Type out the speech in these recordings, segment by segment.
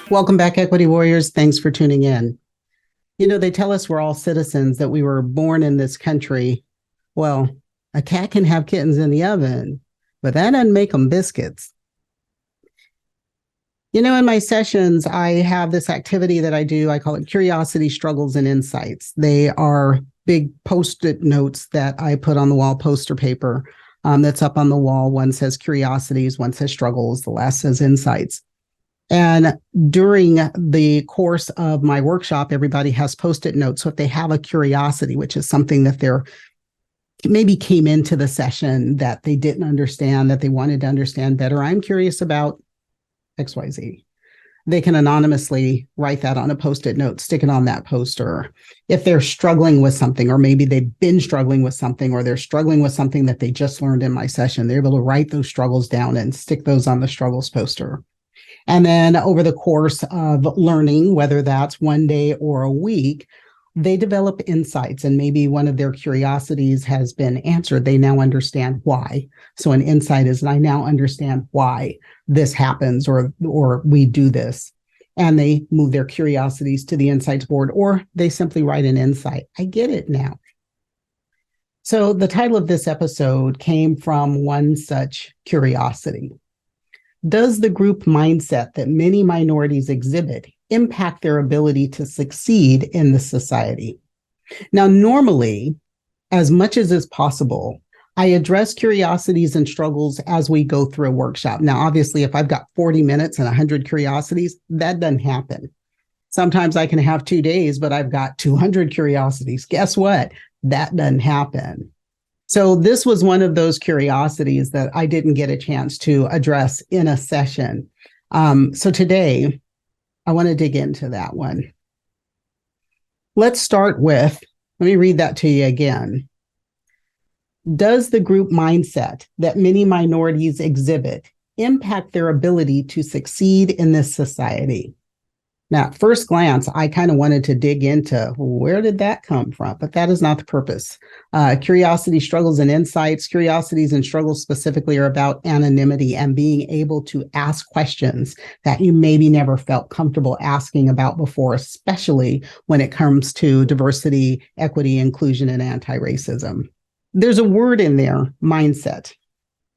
Welcome back, Equity Warriors. Thanks for tuning in. You know, they tell us we're all citizens, that we were born in this country. Well, a cat can have kittens in the oven, but that doesn't make them biscuits. You know, in my sessions, I have this activity that I do. I call it Curiosity, Struggles, and Insights. They are big Post-it notes that I put on the wall, poster paper that's up on the wall. One says curiosities, one says struggles, the last says insights. And during the course of my workshop, everybody has Post-it notes. So if they have a curiosity, which is something that they're maybe came into the session that they didn't understand, that they wanted to understand better, I'm curious about XYZ. They can anonymously write that on a Post-it note, stick it on that poster. If they're struggling with something, or maybe they've been struggling with something, or they're struggling with something that they just learned in my session, they're able to write those struggles down and stick those on the struggles poster. And then over the course of learning, whether that's one day or a week, they develop insights, and maybe one of their curiosities has been answered. They now understand why. So an insight is, I now understand why this happens, or we do this. And they move their curiosities to the insights board, or they simply write an insight. I get it now. So the title of this episode came from one such curiosity. Does the group mindset that many minorities exhibit impact their ability to succeed in the society? Now, normally, as much as is possible, I address curiosities and struggles as we go through a workshop. Now, obviously, if I've got 40 minutes and 100 curiosities, that doesn't happen. Sometimes I can have 2 days, but I've got 200 curiosities. Guess what? That doesn't happen. So this was one of those curiosities that I didn't get a chance to address in a session. So today, I want to dig into that one. Let's start with, let me read that to you again. Does the group mindset that many minorities exhibit impact their ability to succeed in this society? Now, at first glance, I kind of wanted to dig into where did that come from, but that is not the purpose. Curiosity, struggles, and insights. Curiosities and struggles specifically are about anonymity and being able to ask questions that you maybe never felt comfortable asking about before, especially when it comes to diversity, equity, inclusion, and anti-racism. There's a word in there, mindset.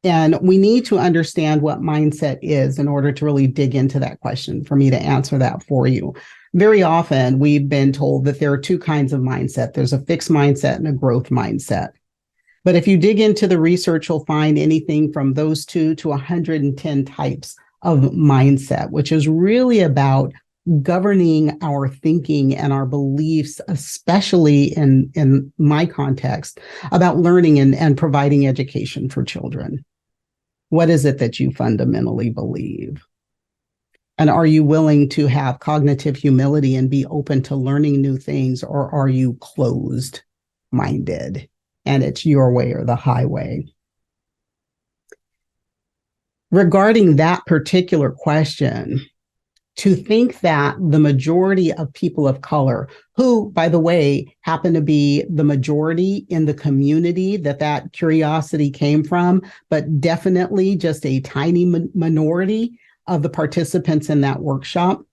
And we need to understand what mindset is in order to really dig into that question, for me to answer that for you. Very often, we've been told that there are two kinds of mindset. There's a fixed mindset and a growth mindset. But if you dig into the research, you'll find anything from those 2 to 110 types of mindset, which is really about governing our thinking and our beliefs, especially in my context, about learning and providing education for children. What is it that you fundamentally believe? And are you willing to have cognitive humility and be open to learning new things, or are you closed-minded and it's your way or the highway? Regarding that particular question, to think that the majority of people of color, who, by the way, happen to be the majority in the community that curiosity came from, but definitely just a tiny minority of the participants in that workshop,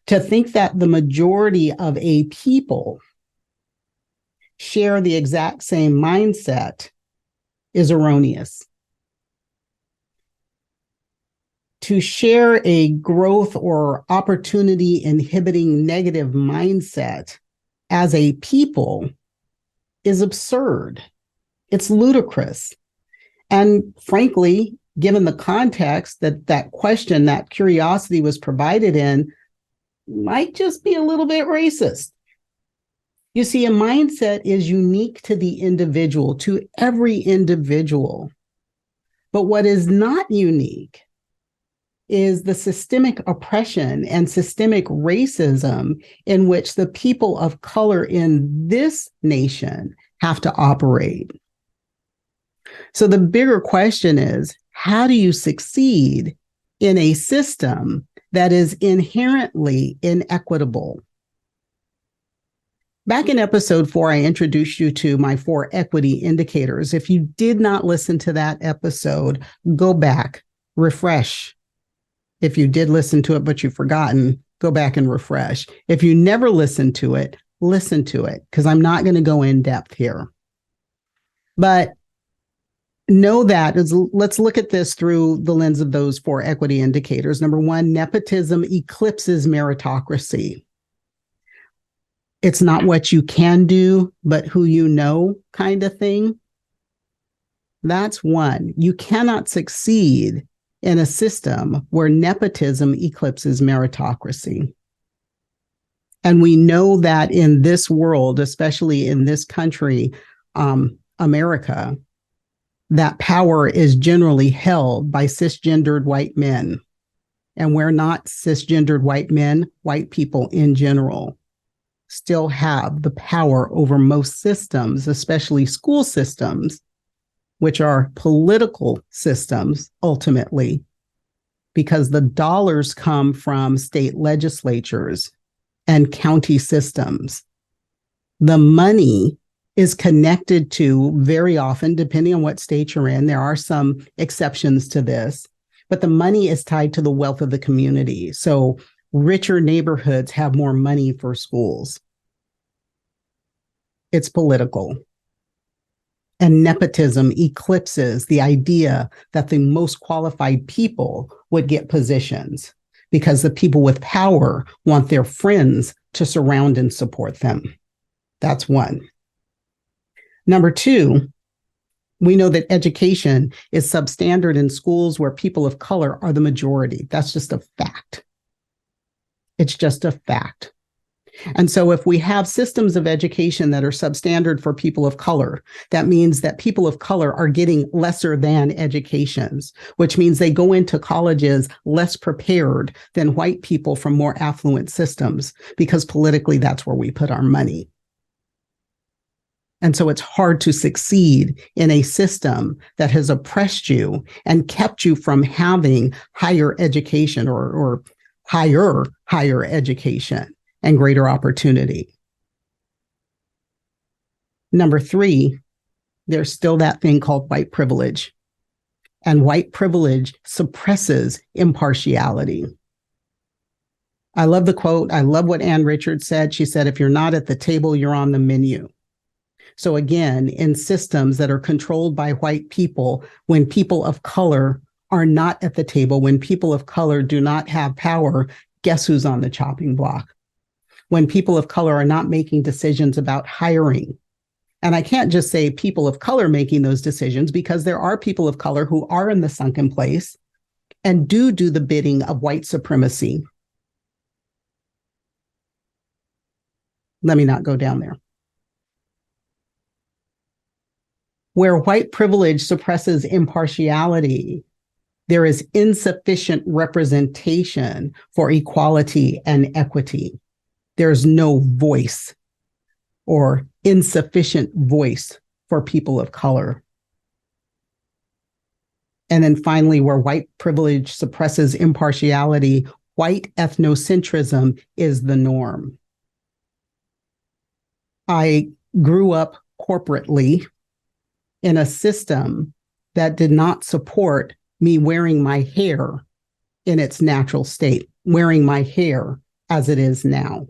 to think that the majority of a people share the exact same mindset is erroneous. To share a growth or opportunity inhibiting negative mindset as a people is absurd. It's ludicrous. And frankly, given the context that question, that curiosity was provided in, might just be a little bit racist. You see, a mindset is unique to the individual, to every individual. But what is not unique is the systemic oppression and systemic racism in which the people of color in this nation have to operate. So the bigger question is, how do you succeed in a system that is inherently inequitable? Back in episode 4, I introduced you to my 4 equity indicators. If you did not listen to that episode, go back, refresh. If you did listen to it, but you've forgotten, go back and refresh. If you never listened to it, listen to it, because I'm not going to go in depth here. But know that let's look at this through the lens of those 4 equity indicators. Number 1, nepotism eclipses meritocracy. It's not what you can do, but who you know kind of thing. That's one. You cannot succeed in a system where nepotism eclipses meritocracy. And we know that in this world, especially in this country, America, that power is generally held by cisgendered white men. And we're not cisgendered white men, white people in general still have the power over most systems, especially school systems, which are political systems ultimately, because the dollars come from state legislatures and county systems. The money is connected to, very often, depending on what state you're in, there are some exceptions to this, but the money is tied to the wealth of the community. So richer neighborhoods have more money for schools. It's political. And nepotism eclipses the idea that the most qualified people would get positions, because the people with power want their friends to surround and support them. That's one. Number 2, we know that education is substandard in schools where people of color are the majority. That's just a fact. It's just a fact. And so if we have systems of education that are substandard for people of color, that means that people of color are getting lesser than educations, which means they go into colleges less prepared than white people from more affluent systems, because politically that's where we put our money. And so it's hard to succeed in a system that has oppressed you and kept you from having higher education or higher education and greater opportunity. Number 3, there's still that thing called white privilege. And white privilege suppresses impartiality. I love the quote. I love what Ann Richards said. She said, if you're not at the table, you're on the menu. So again, in systems that are controlled by white people, when people of color are not at the table, when people of color do not have power, guess who's on the chopping block? When people of color are not making decisions about hiring. And I can't just say people of color making those decisions, because there are people of color who are in the sunken place and do the bidding of white supremacy. Let me not go down there. Where white privilege suppresses impartiality, there is insufficient representation for equality and equity. There's no voice or insufficient voice for people of color. And then finally, where white privilege suppresses impartiality, white ethnocentrism is the norm. I grew up corporately in a system that did not support me wearing my hair in its natural state, wearing my hair as it is now,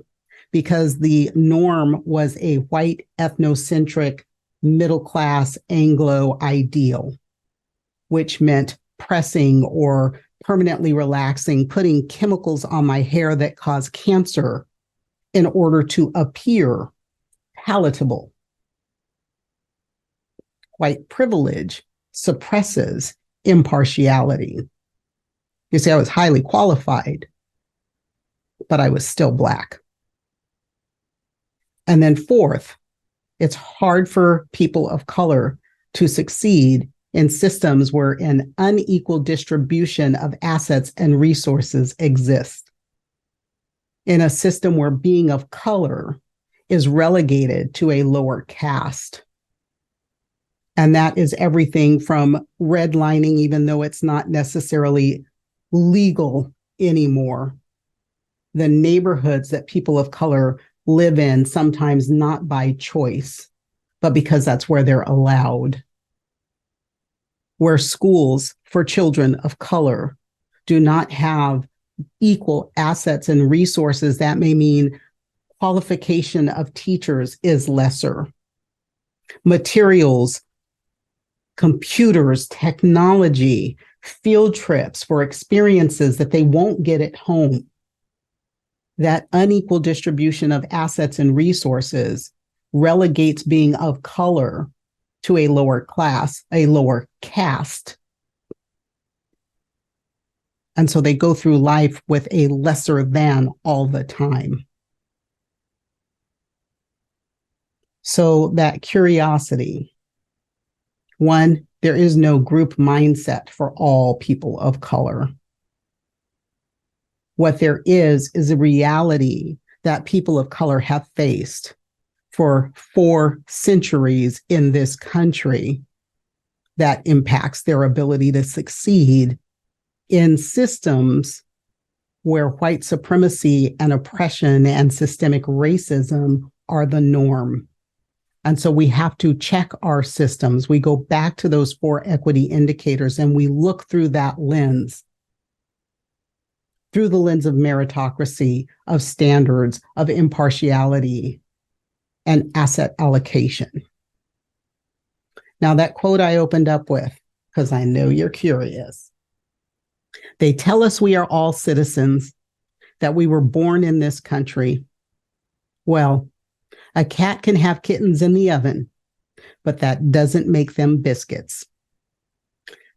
because the norm was a white ethnocentric middle-class Anglo ideal, which meant pressing or permanently relaxing, putting chemicals on my hair that cause cancer in order to appear palatable. White privilege suppresses impartiality. You see, I was highly qualified, but I was still Black. And then 4th, it's hard for people of color to succeed in systems where an unequal distribution of assets and resources exists. In a system where being of color is relegated to a lower caste. And that is everything from redlining, even though it's not necessarily legal anymore. The neighborhoods that people of color live in, sometimes not by choice, but because that's where they're allowed. Where schools for children of color do not have equal assets and resources, that may mean qualification of teachers is lesser. Materials, computers, technology, field trips for experiences that they won't get at home. That unequal distribution of assets and resources relegates being of color to a lower class, a lower caste. And so they go through life with a lesser than all the time. So that curiosity, one, there is no group mindset for all people of color. What there is a reality that people of color have faced for 4 centuries in this country that impacts their ability to succeed in systems where white supremacy and oppression and systemic racism are the norm. And so we have to check our systems. We go back to those 4 equity indicators and we look through that lens, through the lens of meritocracy, of standards, of impartiality, and asset allocation. Now, that quote I opened up with, because I know you're curious. They tell us we are all citizens, that we were born in this country. Well, a cat can have kittens in the oven, but that doesn't make them biscuits.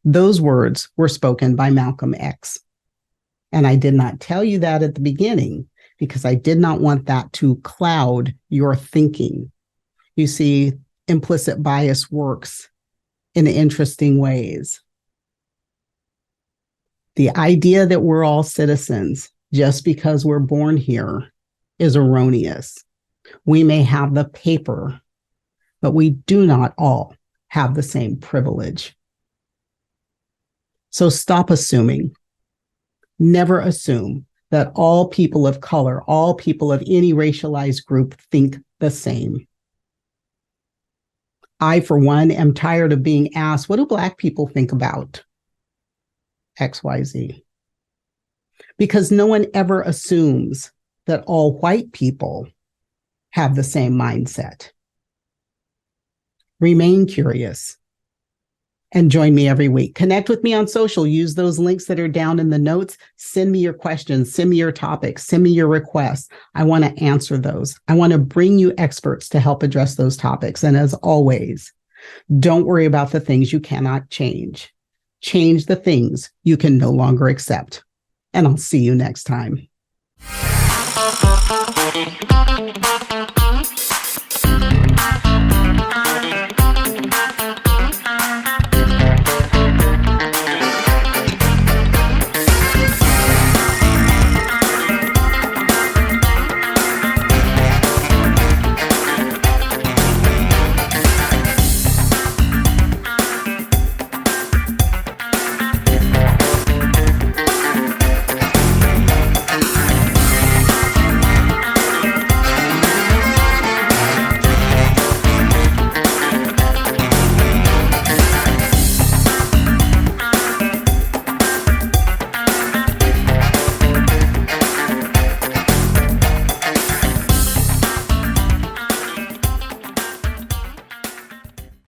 Those words were spoken by Malcolm X. And I did not tell you that at the beginning because I did not want that to cloud your thinking. You see, implicit bias works in interesting ways. The idea that we're all citizens just because we're born here is erroneous. We may have the paper, but we do not all have the same privilege. So stop assuming. Never assume that all people of color, all people of any racialized group think the same. I, for one, am tired of being asked, what do Black people think about XYZ? Because no one ever assumes that all white people have the same mindset. Remain curious and join me every week. Connect with me on social. Use those links that are down in the notes. Send me your questions. Send me your topics. Send me your requests. I want to answer those. I want to bring you experts to help address those topics. And as always, don't worry about the things you cannot change. Change the things you can no longer accept. And I'll see you next time.